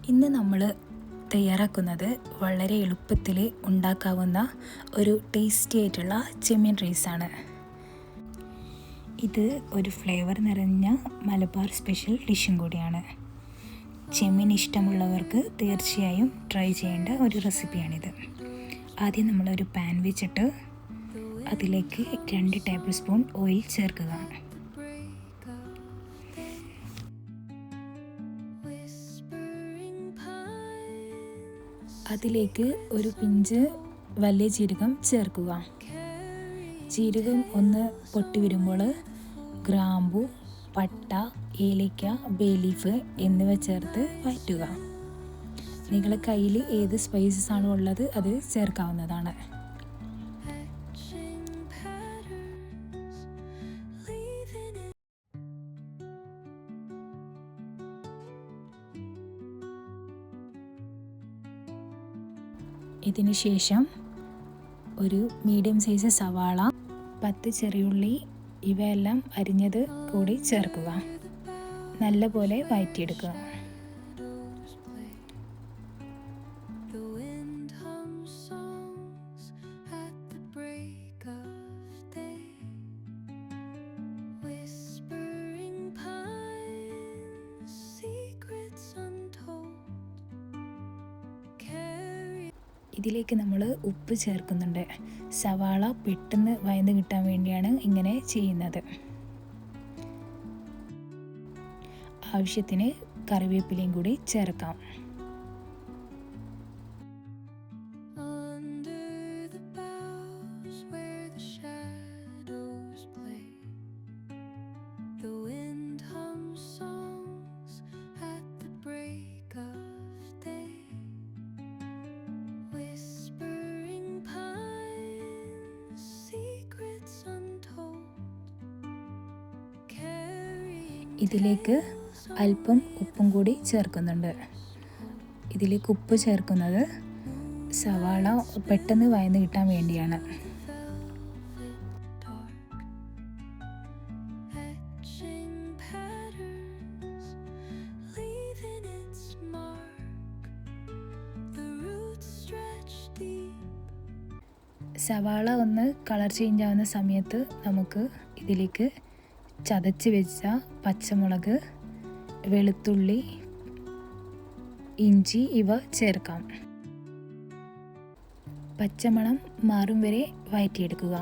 ഇന്ന് നമ്മൾ തയ്യാറാക്കുന്നത് വളരെ എളുപ്പത്തിൽ ഉണ്ടാക്കാവുന്ന ഒരു ടേസ്റ്റി ആയിട്ടുള്ള ചെമ്മീൻ റൈസാണ്. ഇത് ഒരു ഫ്ലേവർ നിറഞ്ഞ മലബാർ സ്പെഷ്യൽ ഡിഷും കൂടിയാണ്. ചെമ്മീൻ ഇഷ്ടമുള്ളവർക്ക് തീർച്ചയായും ട്രൈ ചെയ്യേണ്ട ഒരു റെസിപ്പിയാണിത്. ആദ്യം നമ്മളൊരു പാൻ വെച്ചിട്ട് അതിലേക്ക് 2 ടേബിൾ സ്പൂൺ ഓയിൽ ചേർക്കുക. അതിലേക്ക് ഒരു പിഞ്ച് വലിയ ജീരകം ചേർക്കുക. ജീരകം ഒന്ന് പൊട്ടി വരുമ്പോൾ ഗ്രാമ്പു, പട്ട, ഏലക്ക, ബേ ലീഫ് എന്നിവ ചേർത്ത് വഴറ്റുക. നിങ്ങളുടെ കയ്യിൽ ഏത് സ്പൈസസ് ആണോ ഉള്ളത് അത് ചേർക്കാവുന്നതാണ്. ഇതിന് ശേഷം ഒരു മീഡിയം സൈസ് സവാള, 10 ചെറിയുള്ളി ഇവയെല്ലാം അരിഞ്ഞത് കൂടി ചേർക്കുക. നല്ലപോലെ വഴറ്റിയെടുക്കുക. ഇതിലേക്ക് നമ്മൾ ഉപ്പ് ചേർക്കുന്നുണ്ട്. സവാള പെട്ടെന്ന് വഴന്ന് കിട്ടാൻ വേണ്ടിയാണ് ഇങ്ങനെ ചെയ്യുന്നത്. ആവശ്യത്തിന് കറിവേപ്പിലയും കൂടി ചേർക്കാം. ഇതിലേക്ക് അല്പം ഉപ്പും കൂടി ചേർക്കുന്നുണ്ട്. ഇതിലേക്ക് ഉപ്പ് ചേർക്കുന്നത് സവാള പെട്ടെന്ന് വഴന്ന് കിട്ടാൻ വേണ്ടിയാണ്. സവാള ഒന്ന് കളർ ചേഞ്ച് ആവുന്ന സമയത്ത് നമുക്ക് ഇതിലേക്ക് ചതച്ച് വെച്ച പച്ചമുളക്, വെളുത്തുള്ളി, ഇഞ്ചി ഇവ ചേർക്കാം. പച്ചമണം മാറും വരെ വഴറ്റിയെടുക്കുക.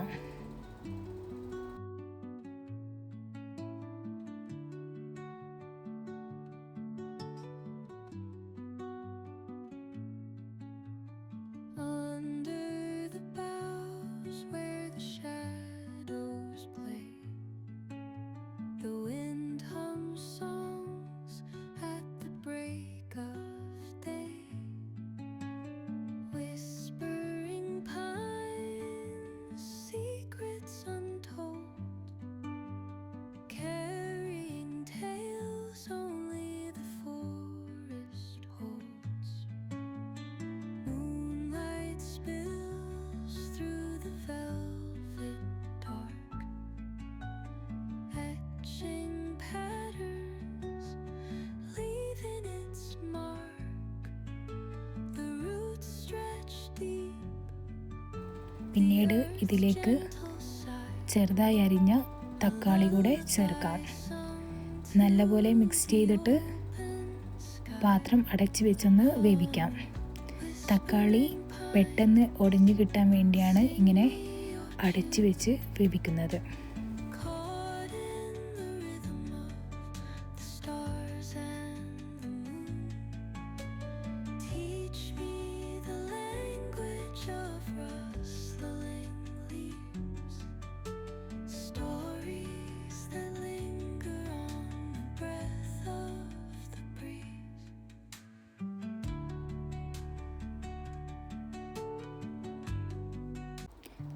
പിന്നീട് ഇതിലേക്ക് ചെറുതായി അരിഞ്ഞ തക്കാളി കൂടെ ചേർക്കാം. നല്ലപോലെ മിക്സ് ചെയ്തിട്ട് പാത്രം അടച്ചു വെച്ചൊന്ന് വേവിക്കാം. തക്കാളി പെട്ടെന്ന് ഒടിഞ്ഞു കിട്ടാൻ വേണ്ടിയാണ് ഇങ്ങനെ അടച്ചു വെച്ച് വേവിക്കുന്നത്.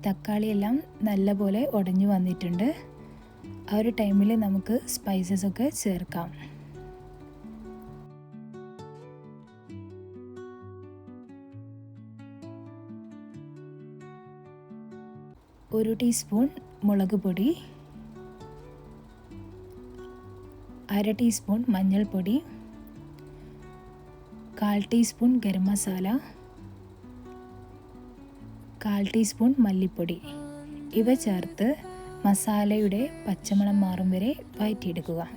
തക്കാളിയെല്ലാം നല്ലപോലെ ഉടഞ്ഞു വന്നിട്ടുണ്ട്. ആ ഒരു ടൈമിൽ നമുക്ക് സ്പൈസസ് ഒക്കെ ചേർക്കാം. 1 ടീസ്പൂൺ മുളക് പൊടി, 1/2 ടീസ്പൂൺ മഞ്ഞൾപ്പൊടി, 1/4 ടീസ്പൂൺ ഗരം മസാല, 1/4 ടീസ്പൂൺ മല്ലിപ്പൊടി ഇവ ചേർത്ത് മസാലയുടെ പച്ചമണം മാറും വരെ വഴറ്റിയെടുക്കുക.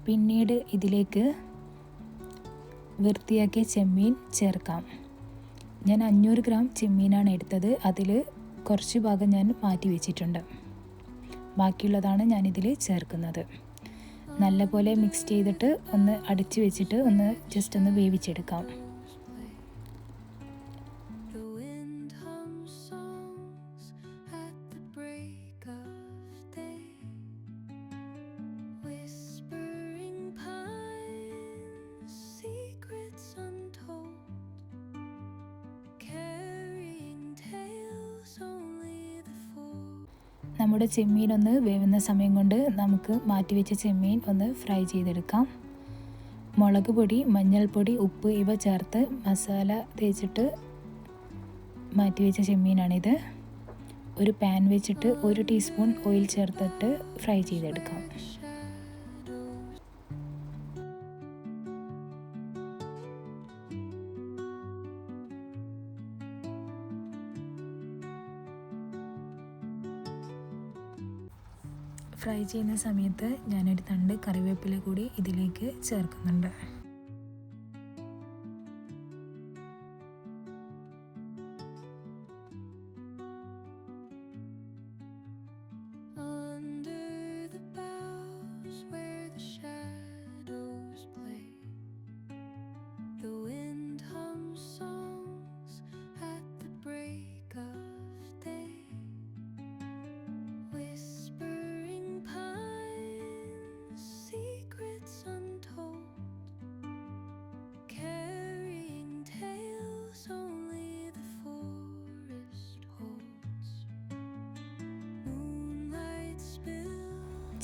പിന്നീട് ഇതിലേക്ക് വൃത്തിയാക്കിയ ചെമ്മീൻ ചേർക്കാം. ഞാൻ 500 ഗ്രാം ചെമ്മീനാണ് എടുത്തത്. അതിൽ കുറച്ച് ഭാഗം ഞാൻ മാറ്റി വെച്ചിട്ടുണ്ട്. ബാക്കിയുള്ളതാണ് ഞാനിതിൽ ചേർക്കുന്നത്. നല്ലപോലെ മിക്സ് ചെയ്തിട്ട് ഒന്ന് അടച്ചു വെച്ചിട്ട് ജസ്റ്റ് ഒന്ന് വേവിച്ചെടുക്കാം. നമ്മുടെ ചെമ്മീൻ ഒന്ന് വേവുന്ന സമയം കൊണ്ട് നമുക്ക് മാറ്റി വെച്ച ചെമ്മീൻ ഒന്ന് ഫ്രൈ ചെയ്തെടുക്കാം. മുളക് പൊടി, മഞ്ഞൾപ്പൊടി, ഉപ്പ് ഇവ ചേർത്ത് മസാല തേച്ചിട്ട് മാറ്റി വെച്ച ചെമ്മീനാണിത്. ഒരു പാൻ വെച്ചിട്ട് 1 ടീസ്പൂൺ ഓയിൽ ചേർത്തിട്ട് ഫ്രൈ ചെയ്തെടുക്കാം. ഫ്രൈ ചെയ്യുന്ന സമയത്ത് ഞാനൊരു തണ്ട് കറിവേപ്പില കൂടി ഇതിലേക്ക് ചേർക്കുന്നുണ്ട്.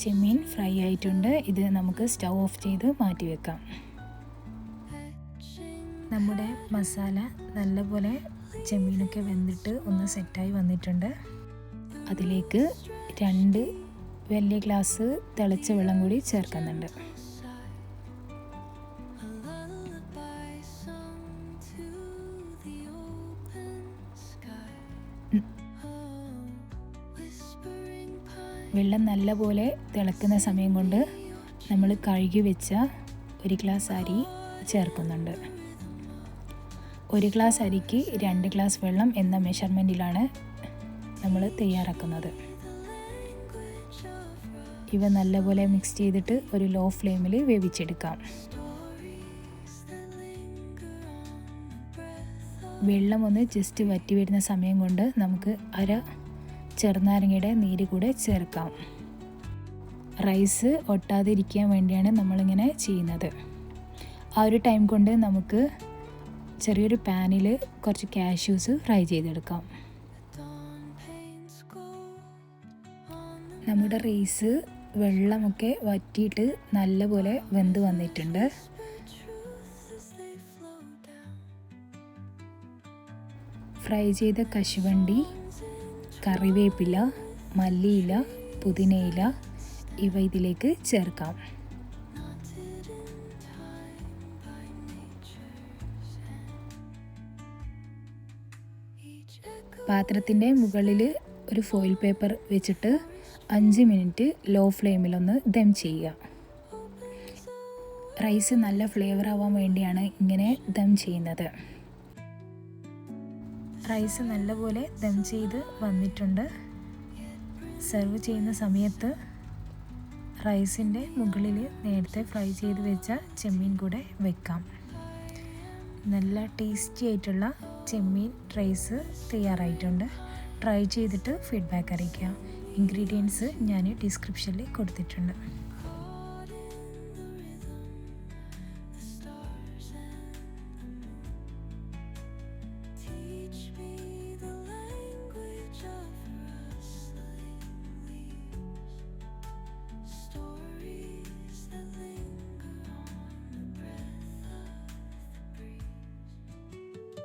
ചെമ്മീൻ ഫ്രൈ ആയിട്ടുണ്ട്. ഇത് നമുക്ക് സ്റ്റൗ ഓഫ് ചെയ്ത് മാറ്റി വെക്കാം. നമ്മുടെ മസാല നല്ലപോലെ ചെമ്മീനൊക്കെ വെന്തിട്ട് ഒന്ന് സെറ്റായി വന്നിട്ടുണ്ട്. അതിലേക്ക് 2 വലിയ ഗ്ലാസ് തിളച്ച വെള്ളം കൂടി ചേർക്കുന്നുണ്ട്. വെള്ളം നല്ലപോലെ തിളക്കുന്ന സമയം കൊണ്ട് നമ്മൾ കഴുകി വെച്ച 1 ഗ്ലാസ് അരി ചേർക്കുന്നുണ്ട്. 1 ഗ്ലാസ് അരിക്ക് 2 ഗ്ലാസ് വെള്ളം എന്ന മെഷർമെൻറ്റിലാണ് നമ്മൾ തയ്യാറാക്കുന്നത്. ഇവ നല്ലപോലെ മിക്സ് ചെയ്തിട്ട് ഒരു ലോ ഫ്ലെയിമിൽ വേവിച്ചെടുക്കാം. വെള്ളം ഒന്ന് ജസ്റ്റ് വറ്റി വരുന്ന സമയം കൊണ്ട് നമുക്ക് 1/2 ചെറുനാരങ്ങയുടെ നീര് കൂടെ ചേർക്കാം. റൈസ് ഒട്ടാതിരിക്കാൻ വേണ്ടിയാണ് നമ്മളിങ്ങനെ ചെയ്യുന്നത്. ആ ഒരു ടൈം കൊണ്ട് നമുക്ക് ചെറിയൊരു പാനിൽ കുറച്ച് കാഷ്യൂസ് ഫ്രൈ ചെയ്തെടുക്കാം. നമ്മുടെ റൈസ് വെള്ളമൊക്കെ വറ്റിയിട്ട് നല്ലപോലെ വെന്ത് വന്നിട്ടുണ്ട്. ഫ്രൈ ചെയ്ത കശുവണ്ടി, കറിവേപ്പില, മല്ലിയില, പുതിനയില ഇവ ഇതിലേക്ക് ചേർക്കാം. പാത്രത്തിൻ്റെ മുകളിൽ ഒരു ഫോയിൽ പേപ്പർ വെച്ചിട്ട് 5 മിനിറ്റ് ലോ ഫ്ലെയിമിലൊന്ന് ദം ചെയ്യുക. റൈസ് നല്ല ഫ്ലേവർ ആവാൻ വേണ്ടിയാണ് ഇങ്ങനെ ദം ചെയ്യുന്നത്. റൈസ് നല്ലപോലെ ദം ചെയ്ത് വന്നിട്ടുണ്ട്. സെർവ് ചെയ്യുന്ന സമയത്ത് റൈസിൻ്റെ മുകളിൽ നേരത്തെ ഫ്രൈ ചെയ്ത് വെച്ച ചെമ്മീൻ കൂടെ വെക്കാം. നല്ല ടേസ്റ്റി ആയിട്ടുള്ള ചെമ്മീൻ റൈസ് തയ്യാറായിട്ടുണ്ട്. ട്രൈ ചെയ്തിട്ട് ഫീഡ്ബാക്ക് അറിയിക്കുക. ഇൻഗ്രീഡിയൻസ് ഞാൻ ഡിസ്ക്രിപ്ഷനിൽ കൊടുത്തിട്ടുണ്ട്.